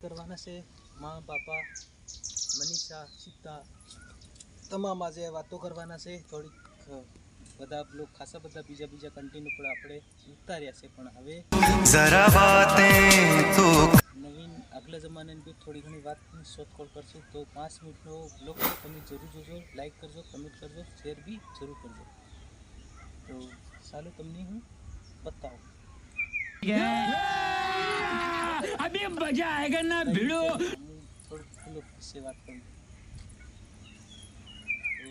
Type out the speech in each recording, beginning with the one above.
करवाना से माँ पापा मनीषा सीता तमाम आज वातों करवाना से थोड़ी बधा लोग खासा बधा बीजा बीजा कंटिन्यू पर આપણે ઉતાર્યા છે પણ હવે જરા વાતે તો નવીન આગલા જમાનાની બી થોડી ઘણી વાતની શોધખોળ કરશું તો 5 મિનિટનો બ્લોગ તમે જરૂર જોજો, લાઈક કરજો, કમેન્ટ કરજો, શેર બી જરૂર કરજો। તો ચાલો તમને હું बताऊं अभी मजा आएगा ना भिड़ो। थोड़ी फूलों से बात करूं तो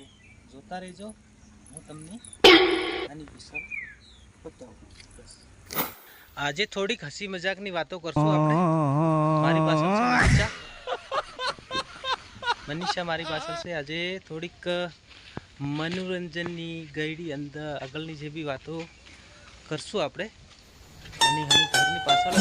जोता रहो, हूँ तमने आनी विषय बताऊं। बस आज थोड़ी हसी मजाक नी बातों करशुं आपणे। मारी पासल छे मनीषा, मनीषा मारी पासल छे। आज थोड़ीक मनोरंजन नी गईडी अंदर अगलनी जे बी वातो करशुं आपणे। અને હની ઘરની પાછળ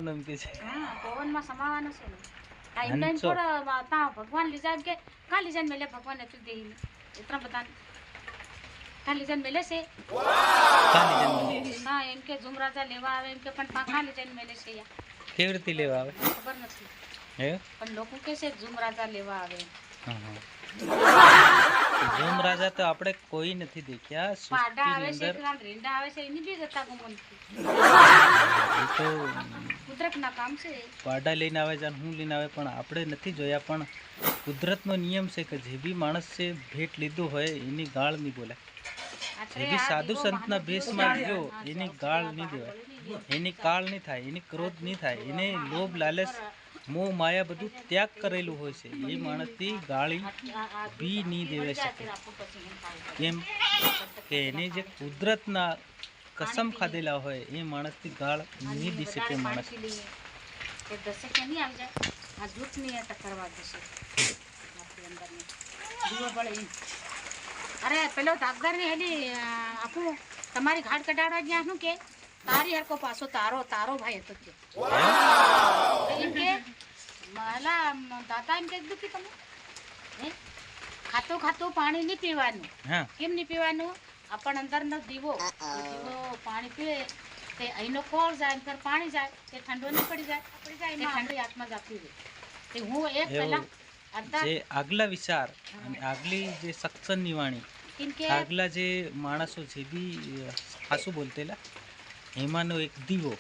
નામ કે છે હા પવનમાં સમાવાનો છે ને ટાઈમ ટાઈમ થોડા તા ભગવાન લીજાન કે કા લીજાન મેલે ભગવાન એટલું દેઈ इतना बता કા લીજાન મેલે છે કા લીજાન મેલે ના એમ કે ઝુમરાજા લેવા આવે એમ કે પણ કા લીજાન મેલે છે યા કેવી રીતે લેવા આવે ખબર નથી હે પણ લોકો કે છે ઝુમરાજા લેવા આવે। હા હા ઝુમ રાજા તો આપણે કોઈ નથી દેખ્યા પાડા સૃષ્ટિની આવે છે અંદર કે રેંડા આવે છે એની બી જતા ગમનથી એ તો કુદરતના કામ છે। પાડા લઈને આવે જાન હું લઈને આવે પણ આપણે નથી જોયા પણ કુદરતનો નિયમ છે કે જે બી માણસ છે ભેટ લીધું હોય એની ગાળ નહીં બોલાય। જે બી સાધુ સંતના ભેષમાં ગયો એની ગાળ નહીં દેવાય, એની કાળ નહીં થાય, એની ક્રોધ નહીં થાય, એને લોભ લાલચ મોહ માયા બધું ત્યાગ કરેલું હોય છે એ માણસથી ગાળી બી નહીં દેવાઈ શકે। કેમ કે એને જે કુદરતના કસમ ખાધેલા હોય એ માણસથી ગાળ નહીં દી શકે માણસ। અરે પેલો દાગદાર ને હેલી આપું તમારી ઘાટ કઢાવવા ગયા શું કે તારી હરકો પાછો તારો તારો ભાઈ હતો કે એમ કે માલા દાદા એમ કીધું કે તમે ખાતો ખાતો પાણી નહીં પીવાનું। કેમ નહીં પીવાનું? આપણ અંદરનો દીવો દીવો પાણી પીએ તે અહીંનો કોળ જાય અંદર પાણી જાય તે ઠંડો નહીં પડી જાય ઠંડી હાથમાં જતી રહે તે હું એક પહેલા જે આગલા વિચાર અને આગલી જે સત્સંગની વાણી આગલા જે માણસો જે બી ખાસું બોલતેલા એમાંનો એક દીવો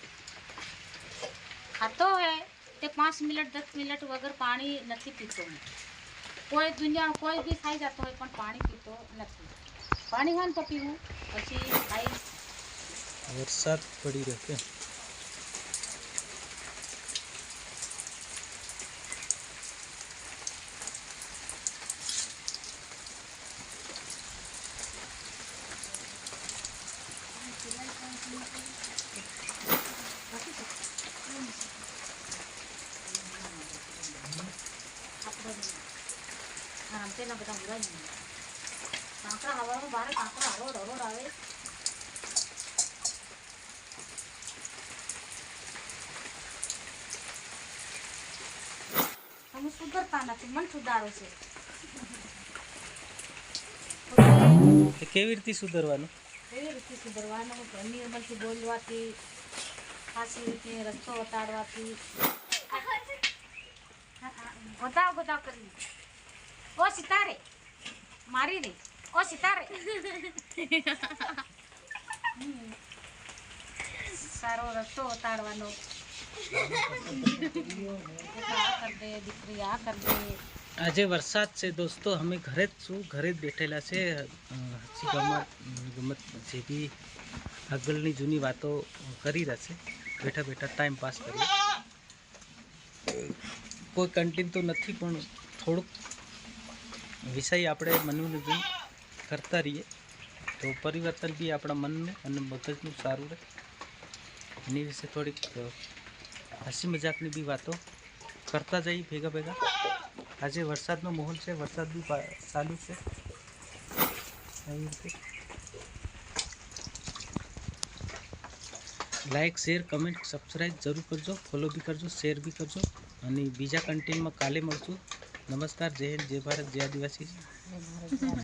ખાતો હોય તે 5 મિનિટ 10 મિનિટ વગર પાણી નથી પીતો। કોઈ દુનિયા કોઈ બી ખાઈ જતો હોય પણ પાણી પીતો નથી। પાણી હોય તો પીવું પછી ખાઈ। વરસાદ પડી રહ્યો છે તેના બધા ઉડાઈ કાંકરા હવામાં બહાર કાંકરા હરોડ હરોડ આવે। તમે સુધરતા નથી, મન સુધારો છે। કેવી રીતે સુધરવાનું? કેવી રીતે સુધરવાનું? ઘરની અંદરથી બોલવાથી, ખાસી રીતે રસ્તો વટાડવાથી ગોતાવ ગોતાવ કરી ओ सितारे मारी रे ओ सितारे सारो रस्तो उतारवानो आ कर दे दीकरी आ कर दे। આજે વરસાદ છે દોસ્તો, અમે ઘરે જ છું, ઘરે જ બેઠેલા છે। હસી ગમત જે બી આગળની જૂની વાતો કરી રહ્યા છે, બેઠા બેઠા ટાઈમ પાસ કરીએ। કોઈ કન્ટેન્ટ તો નથી પણ થોડુંક વિષય આપણે મનોરંજન કરતા રહીએ તો પરિવર્તન બી આપણા મનનું અને મગજનું સારું રહે। એની વિશે થોડીક હસી મજાકની બી વાતો કરતા જઈએ ભેગા ભેગા। આજે વરસાદનો માહોલ છે, વરસાદ બી ચાલુ છે। લાઈક શેર કમેન્ટ સબસ્ક્રાઈબ જરૂર કરજો, ફોલો બી કરજો, શેર બી કરજો અને બીજા કન્ટેન્ટમાં કાલે મળશું। નમસ્કાર, જય હિન્દ, જય ભારત, જય આદિવાસી।